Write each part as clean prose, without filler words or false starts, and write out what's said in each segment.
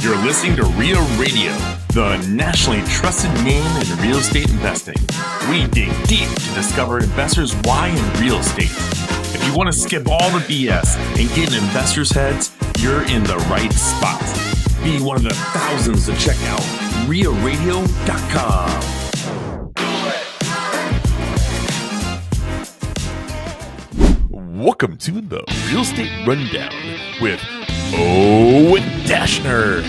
You're listening to REIA Radio, the nationally trusted name in real estate investing. We dig deep to discover investors' why in real estate. If you want to skip all the BS and get in investors' heads, you're in the right spot. Be one of the thousands to check out REIARadio.com. Welcome to the Real Estate Rundown with Owen Dashner.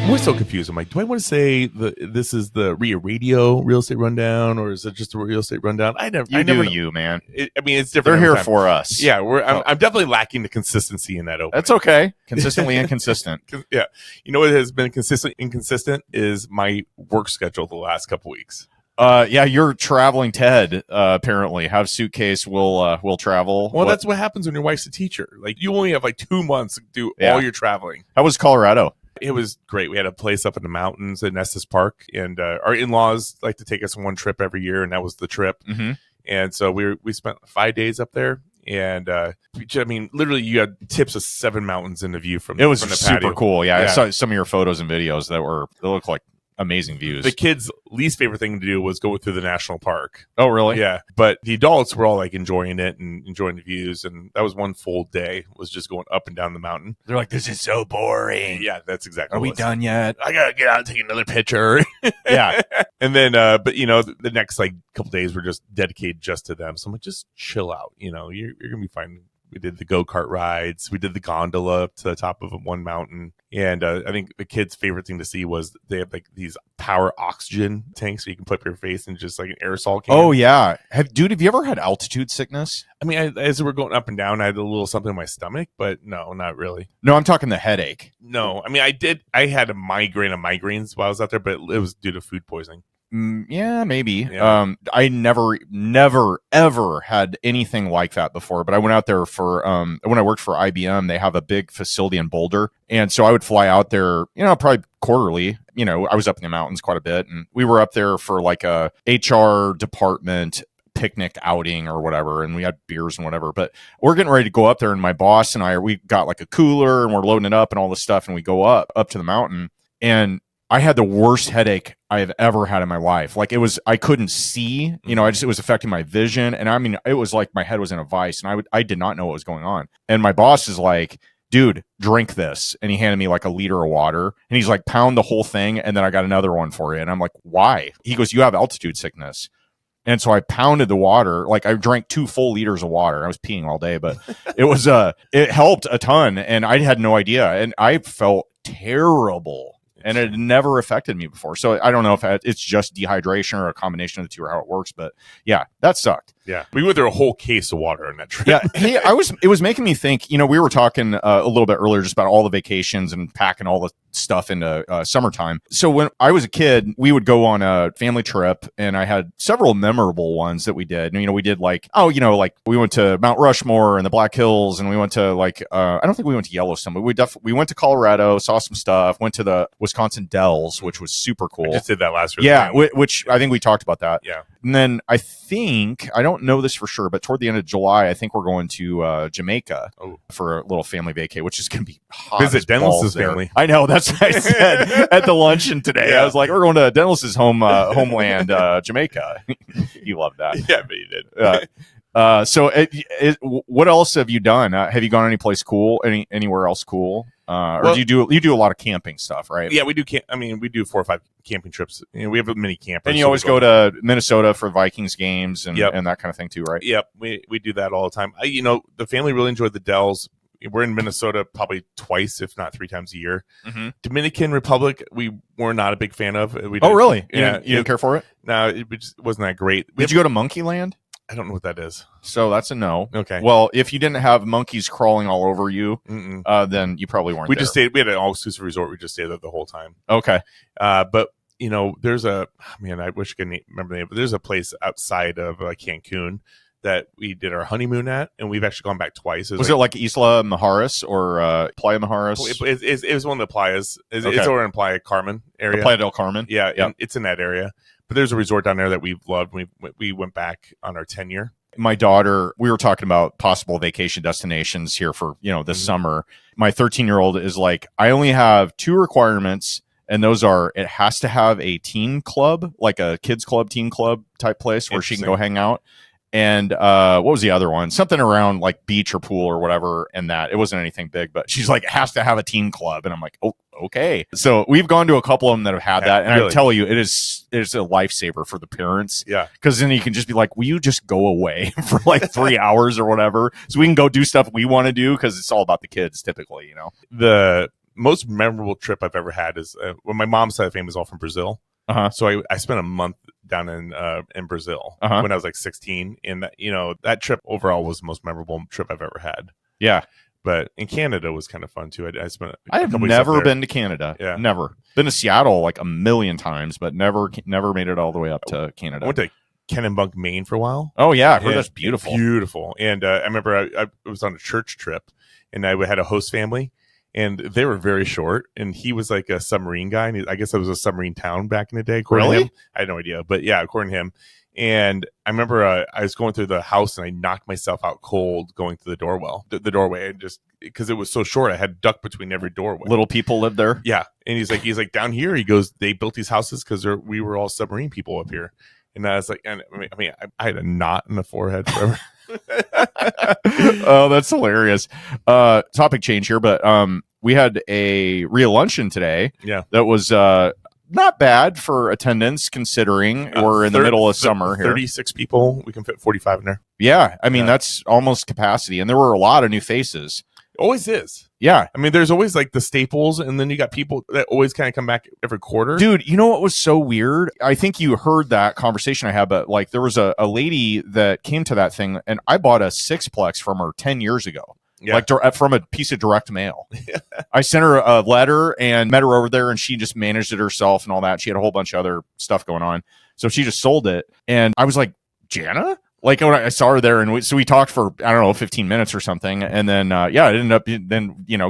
I'm so confused. I'm like, do I want to say this is the REIA Radio Real Estate Rundown, or is it just a Real Estate Rundown? I never know know. You, man. It's different. They're here for us. Yeah, I'm definitely lacking the consistency in that opening. That's okay. Consistently inconsistent. Yeah. You know what has been inconsistent is my work schedule the last couple weeks. Yeah, you're traveling Ted, apparently. Have suitcase will travel. Well, that's what happens when your wife's a teacher. Like, you only have like 2 months to do all your traveling. How was Colorado? It was great. We had a place up in the mountains in Estes Park, and our in-laws like to take us on one trip every year, and that was the trip. Mm-hmm. And so we spent 5 days up there, and literally you had tips of 7 mountains in the view from. It was from the super patio. Cool. Yeah, I saw some of your photos and videos that look like amazing views. The kids' least favorite thing to do was go through the national park. Oh, really? Yeah. But the adults were all like enjoying it and enjoying the views. And that was one full day, was just going up and down the mountain. They're like, this is so boring. Yeah, that's exactly Are we done yet? I got to get out and take another picture. Yeah. And then, the next like couple days were just dedicated just to them. So I'm like, just chill out. You're going to be fine. We did the go-kart rides. We did the gondola up to the top of one mountain. And I think the kids' favorite thing to see was they have like these power oxygen tanks so you can put your face in just like an aerosol can. Oh, yeah. Have you ever had altitude sickness? I mean, as we were going up and down, I had a little something in my stomach, but no, not really. No, I'm talking the headache. No, I mean, I had a migraine of migraines while I was out there, but it was due to food poisoning. Yeah, maybe. Yeah. I never, ever had anything like that before. But I went out there for when I worked for IBM. They have a big facility in Boulder, and so I would fly out there. Probably quarterly. I was up in the mountains quite a bit, and we were up there for like a HR department picnic outing or whatever, and we had beers and whatever. But we're getting ready to go up there, and my boss and we got like a cooler, and we're loading it up and all this stuff, and we go up to the mountain, and I had the worst headache I have ever had in my life. Like, I couldn't see, it was affecting my vision. And I mean, it was like my head was in a vice, and I did not know what was going on. And my boss is like, dude, drink this. And he handed me like a liter of water, and he's like, pound the whole thing. And then I got another one for you. And I'm like, why? He goes, you have altitude sickness. And so I pounded the water. Like, I drank 2 full liters of water. I was peeing all day, but it helped a ton. And I had no idea. And I felt terrible. And it had never affected me before. So I don't know if it's just dehydration or a combination of the two or how it works. But yeah, that sucked. Yeah. We went through a whole case of water on that trip. Yeah. Hey, it was making me think, we were talking a little bit earlier just about all the vacations and packing all the stuff into summertime. So when I was a kid, we would go on a family trip, and I had several memorable ones that we did. We did like we went to Mount Rushmore and the Black Hills, and we went to I don't think we went to Yellowstone, but we went to Colorado, saw some stuff, went to the Wisconsin Dells, which was super cool. I just did that last year. Yeah, which I think we talked about that. Yeah. And then I don't know this for sure, but toward the end of July, I think we're going to Jamaica for a little family vacay, which is going to be hot. Visit Dennis's family. I know, that's what I said at the luncheon today. Yeah. I was like, we're going to Dennis's homeland, Jamaica. You loved that. Yeah, but you did. So what else have you done? Have you gone any place cool? Anywhere else cool? Or do you do a lot of camping stuff, right? Yeah, we do. We do 4 or 5 camping trips. We have a mini camper. And you always go to Minnesota for Vikings games and that kind of thing too, right? Yep, we do that all the time. The family really enjoyed the Dells. We're in Minnesota probably twice, if not 3 times a year. Mm-hmm. Dominican Republic, we were not a big fan of. Really? Yeah, you didn't care for it? No, it just wasn't that great. Did you go to Monkey Land? I don't know what that is. So that's a no. Okay. Well, if you didn't have monkeys crawling all over you, then you probably weren't. Just stayed. We had an all-exclusive resort. We just stayed there the whole time. Okay. But there's I wish I could remember the name, but there's a place outside of Cancun that we did our honeymoon at, and we've actually gone back twice. Was it like Isla Mujeres or Playa Mujeres? It was one of the playas. It's over in Playa Carmen area. Playa del Carmen. Yeah, it's in that area. But there's a resort down there that we've loved. We went back on our 10-year. My daughter, we were talking about possible vacation destinations here for, this summer. My 13-year-old is like, I only have 2 requirements. And those are, it has to have a teen club, like a kids club, teen club type place where she can go hang out. And what was the other one? Something around like beach or pool or whatever. And that it wasn't anything big, but she's like, it has to have a teen club. And I'm like, oh, okay. So we've gone to a couple of them that have had that. And really? I tell you, it is a lifesaver for the parents. Yeah. Because then you can just be like, will you just go away for like 3 hours or whatever? So we can go do stuff we want to do because it's all about the kids typically, The most memorable trip I've ever had is when my mom's side of the family is all from Brazil. So I spent a month down in Brazil when I was like 16, and that trip overall was the most memorable trip I've ever had. Yeah, but in Canada was kind of fun too. I have never been to Canada. Yeah, never been to Seattle like a million times, but never made it all the way up to Canada. I went to Kennebunk, Maine for a while. Oh yeah, I heard that's beautiful. Beautiful, and I remember I was on a church trip, and I had a host family. And they were very short, and he was like a submarine guy. And I guess it was a submarine town back in the day. According to him. I had no idea, but yeah, according to him. And I remember I was going through the house, and I knocked myself out cold going through the doorway, and just because it was so short, I had duck between every doorway. Little people lived there. Yeah, and he's like down here. He goes, they built these houses because we were all submarine people up here. And I was like, I had a knot in the forehead forever. Oh, that's hilarious. Topic change here, but we had a REIA luncheon today. Yeah, that was not bad for attendance considering we're in the middle of summer here. 36 people. We can fit 45 in there. Yeah, I mean that's almost capacity, and there were a lot of new faces. Always is. Yeah. I mean, there's always like the staples, and then you got people that always kind of come back every quarter. Dude, you know what was so weird? I think you heard that conversation I had, but like there was a lady that came to that thing, and I bought a 6-plex from her 10 years ago. Yeah. Like from a piece of direct mail. I sent her a letter and met her over there, and she just managed it herself and all that. She had a whole bunch of other stuff going on. So she just sold it. And I was like, Jana? Like when I saw her there, and we talked for, I don't know, 15 minutes or something. And then, it ended up,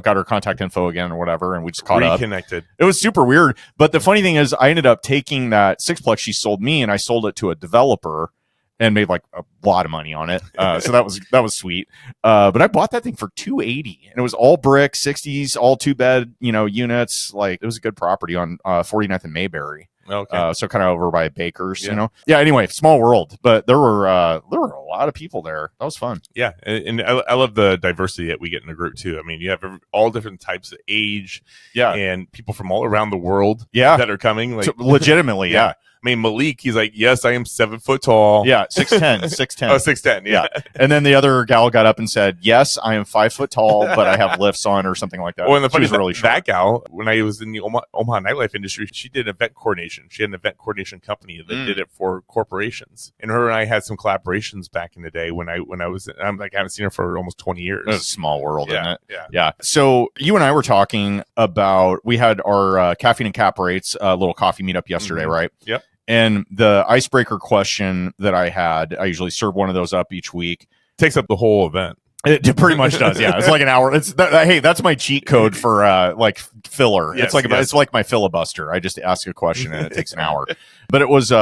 got her contact info again or whatever. And we just caught Reconnected. It was super weird. But the funny thing is I ended up taking that 6-plex she sold me, and I sold it to a developer and made like a lot of money on it. So that was sweet. But I bought that thing for $280, and it was all brick, 60s, all 2-bed, units. Like it was a good property on 49th and Mayberry. Okay. So kind of over by Baker's, Yeah, anyway, small world, but there were a lot of people there. That was fun. Yeah, and I love the diversity that we get in the group too. I mean, you have all different types of age, and people from all around the world, that are coming. Like, so legitimately, yeah. I mean, Malik, he's like, yes, I am 7 foot tall. Yeah, 6'10", 6'10". Oh, 6'10", yeah. And then the other gal got up and said, yes, I am 5 foot tall, but I have lifts on or something like that. Well, and the funny really that gal, when I was in the Omaha nightlife industry, she did event coordination. She had an event coordination company that did it for corporations. And her and I had some collaborations back in the day when I was, I'm like, I haven't seen her for almost 20 years. It's a small world, isn't it? Yeah. So you and I were talking about, we had our Caffeine and Cap Rates little coffee meetup yesterday, right? Yep. And the icebreaker question that I had, I usually serve one of those up each week. Takes up the whole event. It pretty much does, yeah. It's like an hour. Hey, that's my cheat code for like filler. Yes, it's like my filibuster. I just ask a question and it takes an hour. But it was,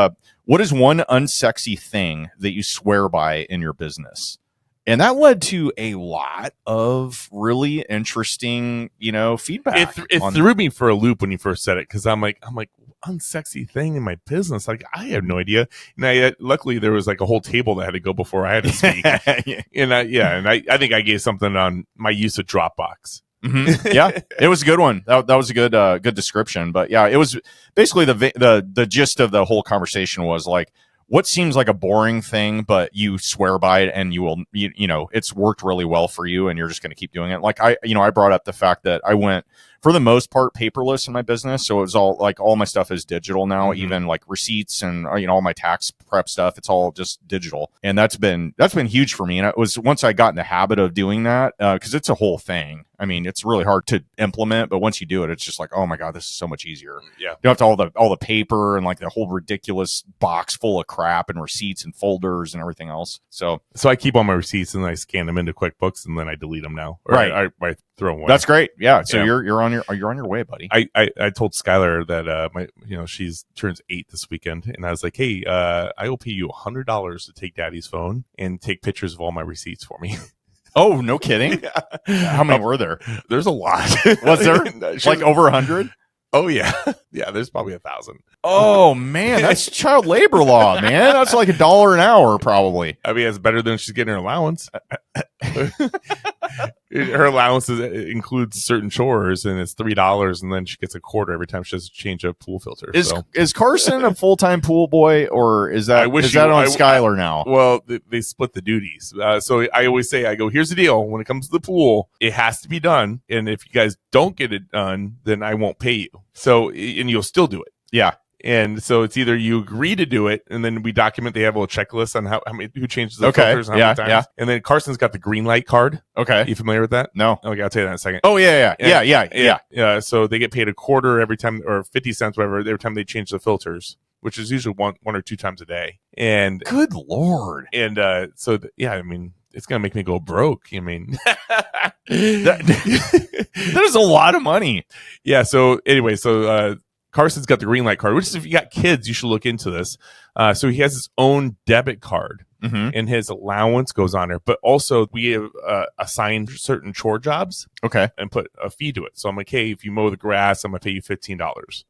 what is one unsexy thing that you swear by in your business? And that led to a lot of really interesting, feedback. It threw me for a loop when you first said it, because I'm like, unsexy thing in my business. Like, I have no idea. And luckily there was like a whole table that had to go before I had to speak. And I think I gave something on my use of Dropbox. Mm-hmm. Yeah, it was a good one. That was a good description. But yeah, it was basically the gist of the whole conversation was like, what seems like a boring thing, but you swear by it, and it's worked really well for you, and you're just going to keep doing it. Like I brought up the fact that I went, for the most part, paperless in my business. So it was all my stuff is digital now, even like receipts and all my tax prep stuff. It's all just digital, and that's been huge for me. And it was once I got in the habit of doing that, because it's a whole thing. I mean, it's really hard to implement, but once you do it, it's just like, oh my god, this is so much easier. Yeah, you don't have to all the paper and like the whole ridiculous box full of crap and receipts and folders and everything else. So I keep all my receipts and I scan them into QuickBooks, and then I delete them now. Right. I throw them away. That's great. Yeah. So you're on you're on your way, buddy. I told Skylar that she's turns 8 this weekend, and I was like, hey, I will pay you $100 to take Daddy's phone and take pictures of all my receipts for me. Oh, no kidding. Yeah. How many were there? There's a lot. Was there like over 100? Oh yeah, yeah. There's probably 1,000. Oh man, that's child labor law, man. That's like $1 an hour, probably. I mean, it's better than she's getting her allowance. Her allowance includes certain chores, and it's $3, and then she gets a quarter every time she has to change a pool filter. Is Carson a full-time pool boy, or is that on Skylar now? Well, they split the duties. So I always say, I go, here's the deal. When it comes to the pool, it has to be done, and if you guys don't get it done, then I won't pay you. So, and you'll still do it. Yeah. And so it's either you agree to do it, and then we document. They have a little checklist on who changes the filters and how many times. Yeah. And then Carson's got the Greenlight card. Okay. You familiar with that? No. Okay, I'll tell you that in a second. Oh yeah. So they get paid a quarter every time, or 50 cents, whatever, every time they change the filters, which is usually one or two times a day. And good Lord. And I mean, it's gonna make me go broke. I mean, that is a lot of money. Yeah. So anyway, Carson's got the Greenlight card, which is, if you got kids, you should look into this. So he has his own debit card, and his allowance goes on there. But also, we have assigned certain chore jobs, and put a fee to it. So I'm like, hey, if you mow the grass, I'm gonna pay you $15.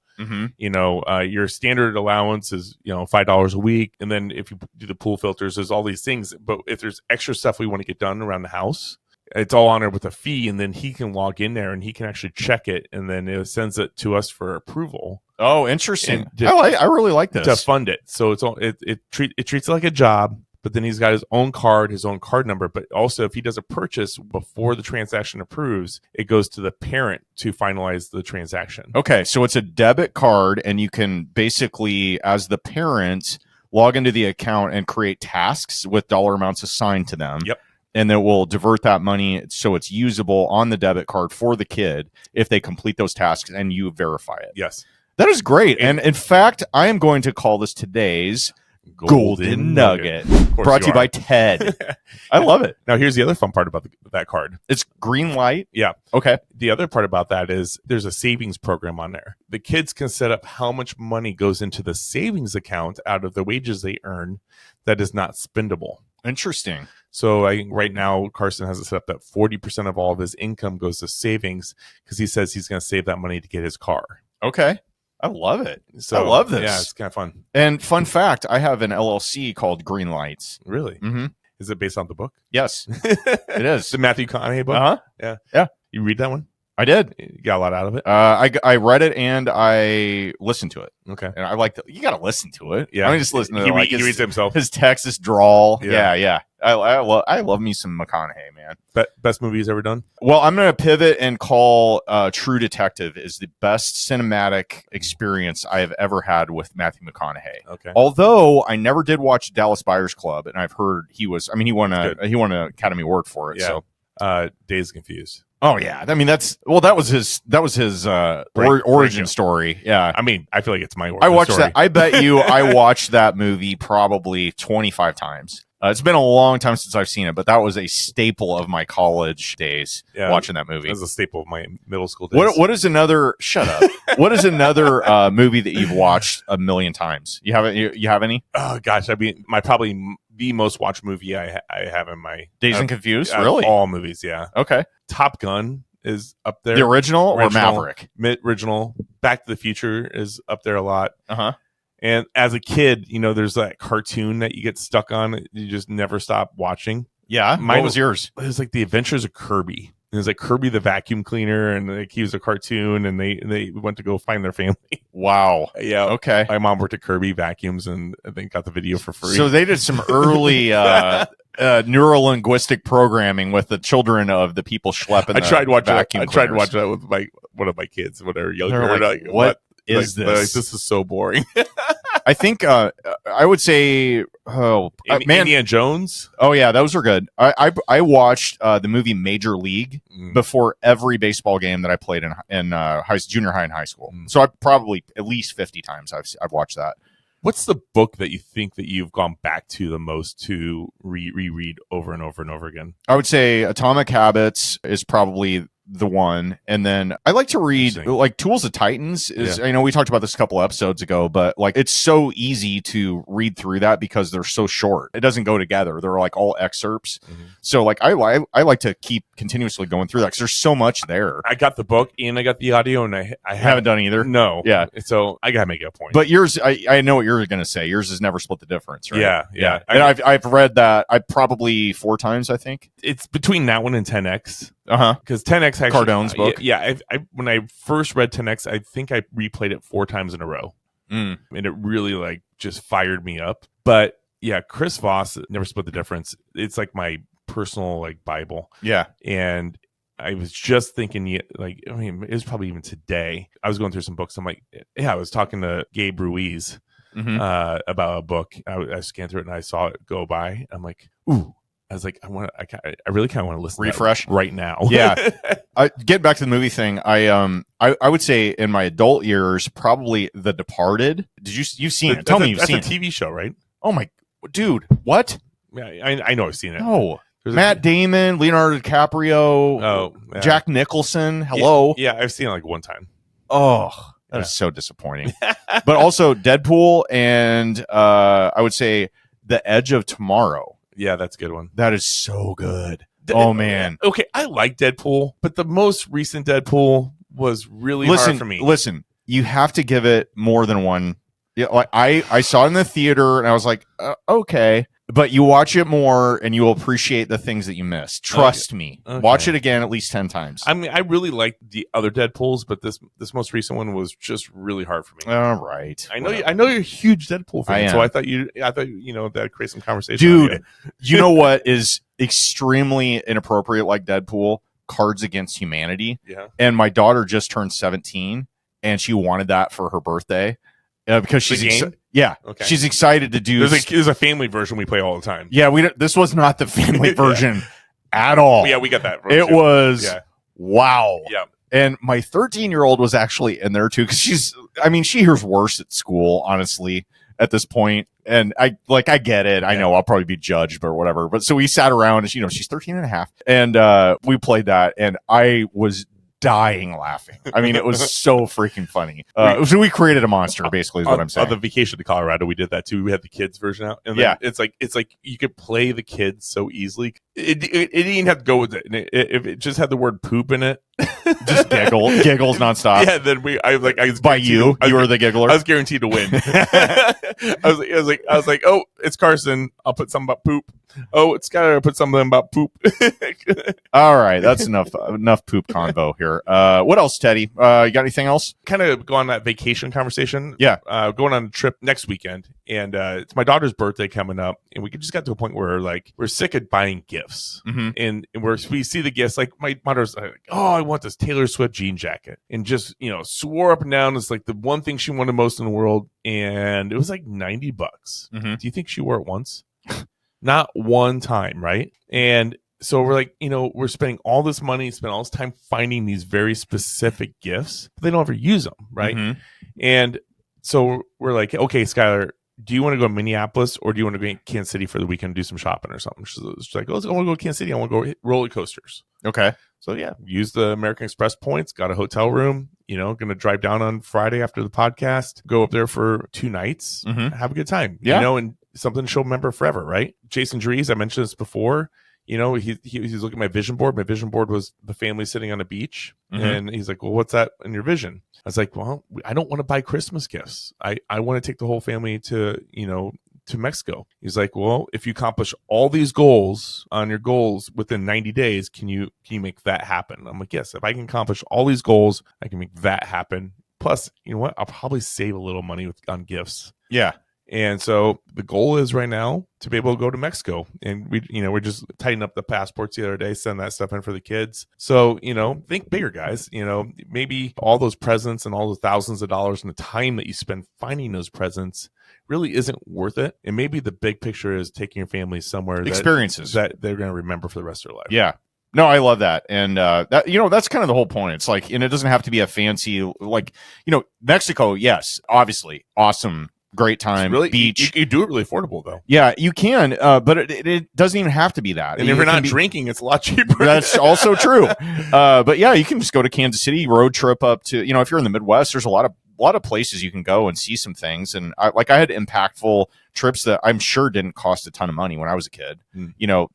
Your standard allowance is $5 a week, and then if you do the pool filters, there's all these things. But if there's extra stuff we want to get done around the house, it's all on there with a fee, and then he can log in there and he can actually check it, and then it sends it to us for approval. Oh, interesting. I really like this, to fund it. So it treats it like a job, but then he's got his own card number. But also, if he does a purchase before the transaction approves, it goes to the parent to finalize the transaction. Okay, so it's a debit card, and you can basically, as the parent, log into the account and create tasks with dollar amounts assigned to them. Yep. And then we'll divert that money so it's usable on the debit card for the kid if they complete those tasks and you verify it. Yes. That is great. And in fact, I am going to call this today's Golden Nugget. Brought to you by Ted. I love it. Now, here's the other fun part about that card. It's Greenlight. Yeah. Okay. The other part about that is there's a savings program on there. The kids can set up how much money goes into the savings account out of the wages they earn that is not spendable. Interesting. So I think right now Carson has it set up that 40% of all of his income goes to savings, because he says he's going to save that money to get his car. Okay. I love it. So I love this. Yeah, it's kind of fun. And fun fact, I have an LLC called Greenlights. Really? Mm-hmm. Is it based on the book? Yes, it is. The Matthew McConaughey book? Uh-huh. Yeah. You read that one? I did. You got a lot out of it? I read it and I listened to it. Okay. And I like you got to listen to it. Yeah. I mean, just listen to it. He reads himself. His Texas drawl. Yeah. Yeah. I love me some McConaughey, man. Best movie he's ever done? Well, I'm going to pivot and call True Detective is the best cinematic experience I have ever had with Matthew McConaughey. Okay. Although I never did watch Dallas Buyers Club, and I've heard he won an Academy Award for it. Yeah. So Dazed and Confused. Oh yeah, I mean that was his origin story. Yeah, I mean I feel like it's my origin I watched story. that. I bet you I watched that movie probably 25 times. It's been a long time since I've seen it, but that was a staple of my college days. Yeah, watching that movie. It was a staple of my middle school days. What is another? Shut up. What is another movie that you've watched a million times? You haven't? You have any? Oh gosh, I mean probably the most watched movie I have in my Dazed and Confused. Really? All movies, yeah. Okay. Top Gun is up there. The original or Maverick? Original. Back to the Future is up there a lot. Uh-huh. And as a kid, there's that cartoon that you get stuck on. You just never stop watching. Yeah. What was yours? It was like The Adventures of Kirby. It was like Kirby the vacuum cleaner, and like he was a cartoon, and they went to go find their family. Wow. Yeah. Okay. My mom worked at Kirby Vacuums, and I think got the video for free. So they did some early neuro-linguistic programming with the children of the people schlepping. I tried to watch that. I tried to watch that with one of my kids when they were younger. They're like, what is this? this? This is so boring. I think I would say, Indiana Jones. Oh yeah, those were good. I watched the movie Major League before every baseball game that I played in junior high and high school. So I probably at least 50 times I've watched that. What's the book that you think that you've gone back to the most to reread over and over and over again? I would say Atomic Habits is probably the one, and then I like to read like Tools of Titans. I know we talked about this a couple episodes ago, but like it's so easy to read through that because they're so short. It doesn't go together. They're like all excerpts. So like I like to keep continuously going through that because there's so much there. I got the book and I got the audio, and I haven't done either. No. Yeah. So I gotta make a point. But yours, I know what you're gonna say. Yours has never split the difference, right? Yeah. And I've read that probably 4 times, I think. It's between that one and 10X. Because 10X actually, Cardone's book. Yeah. When I first read 10X, I think I replayed it 4 times in a row, and it really like just fired me up. But yeah, Chris Voss, Never Split the Difference. It's like my personal like Bible. Yeah, and I was just thinking, like, I mean, it was probably even today. I was going through some books. I'm like, yeah, I was talking to Gabe Ruiz about a book. I scanned through it and I saw it go by. I'm like, ooh. I was like, I really kind of want to listen refresh to that right now. Yeah. Getting back to the movie thing, I would say in my adult years, probably The Departed. You've seen it? Tell me you've seen it. That's a TV show, right? Oh my dude, what? Yeah, I know I've seen it. No. Matt Damon, Leonardo DiCaprio, Jack Nicholson. Hello. Yeah, I've seen it like one time. Oh, that is so disappointing. But also Deadpool and I would say The Edge of Tomorrow. Yeah, that's a good one. That is so good. Oh, man. Okay, I like Deadpool, but the most recent Deadpool was really hard for me. Listen, you have to give it more than one. Yeah, like I saw it in the theater, and I was like, okay. But you watch it more, and you will appreciate the things that you missed. Trust me. Okay. Watch it again at least 10 times. I mean, I really liked the other Deadpools, but this most recent one was just really hard for me. All right. I know you're a huge Deadpool fan, so I thought that'd create some conversation. Dude, you know what is extremely inappropriate like Deadpool? Cards Against Humanity. Yeah. And my daughter just turned 17, and she wanted that for her birthday. Because she's she's excited to do. There's a family version we play all the time. Yeah, this was not the family version at all. Yeah, we got that. It was wow. Yeah, and my 13-year-old was actually in there too because she hears worse at school, honestly, at this point. And I get it. I know I'll probably be judged or whatever. But so we sat around, and she's 13 and a half, and we played that, and I was dying laughing. I mean, it was so freaking funny. So we created a monster, basically, is what I'm saying. On the vacation to Colorado, we did that too. We had the kids version out, and it's like you could play the kids so easily. It didn't have to go with it. If it just had the word poop in it, just giggles nonstop. Yeah, then I was by you were the giggler. I was guaranteed to win. I was like, oh, it's Carson. I'll put something about poop. Oh, it's Skylar. I'll put something about poop. All right, that's enough poop convo here. What else, Teddy? You got anything else? Kind of go on that vacation conversation. Yeah, going on a trip next weekend, and it's my daughter's birthday coming up, and we just got to a point where like we're sick of buying gifts, and we see the gifts. Like my daughter's like, oh, I want this Taylor Swift jean jacket, and just swore up and down it's like the one thing she wanted most in the world, and it was like $90. Do you think she wore it once? Not one time, right? And so we're like, we're spending all this money, spend all this time finding these very specific gifts, but they don't ever use them, right? And so we're like, okay, Skylar, do you want to go to Minneapolis or do you want to go to Kansas City for the weekend and do some shopping or something? She's like, I want to go to Kansas City. I want to go hit roller coasters. Okay. So yeah, use the American Express points, got a hotel room, going to drive down on Friday after the podcast, go up there for 2 nights, have a good time, and something she'll remember forever, right? Jason Dries, I mentioned this before, he's looking at my vision board. My vision board was the family sitting on a beach. And he's like, well, what's that in your vision? I was like, well, I don't want to buy Christmas gifts. I want to take the whole family to Mexico. He's like, well, if you accomplish all these goals on your goals within 90 days, can you make that happen? I'm like, yes, if I can accomplish all these goals, I can make that happen. Plus, you know what? I'll probably save a little money on gifts. Yeah. And so the goal is right now to be able to go to Mexico, and we're just tightening up the passports the other day, send that stuff in for the kids. So, think bigger, guys. Maybe all those presents and all those thousands of dollars and the time that you spend finding those presents really isn't worth it. And maybe the big picture is taking your family somewhere experiences that they're going to remember for the rest of their life. Yeah. No, I love that. And that's kind of the whole point. It's like, and it doesn't have to be a fancy, like, Mexico. Yes, obviously awesome great time, really, beach. You do it really affordable though. Yeah, you can, but it doesn't even have to be that. And if you're not drinking, it's a lot cheaper. That's also true. But yeah, you can just go to Kansas City, road trip up to, if you're in the Midwest, there's a lot of places you can go and see some things. And I had impactful trips that I'm sure didn't cost a ton of money when I was a kid.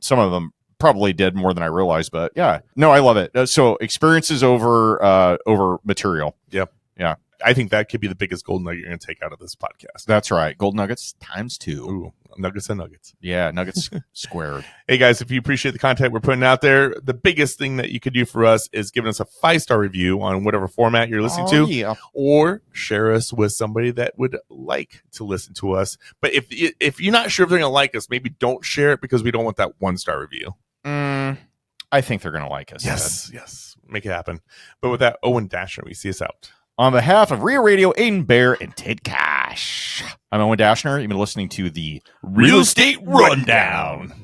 Some of them probably did more than I realized, but yeah, no, I love it. So experiences over material. Yep. Yeah. I think that could be the biggest gold nugget you're going to take out of this podcast. That's right. Gold nuggets times 2. Ooh, nuggets and nuggets. Yeah, nuggets squared. Hey guys, if you appreciate the content we're putting out there, the biggest thing that you could do for us is giving us a 5-star review on whatever format you're listening to, or share us with somebody that would like to listen to us. But if you're not sure if they're going to like us, maybe don't share it because we don't want that 1-star review. I think they're going to like us. Yes. Make it happen. But with that, Owen Dashner, we see us out. On behalf of REIA Radio, Aiden Bear, and Ted Kaasch, I'm Owen Dashner. You've been listening to the Real Estate Rundown.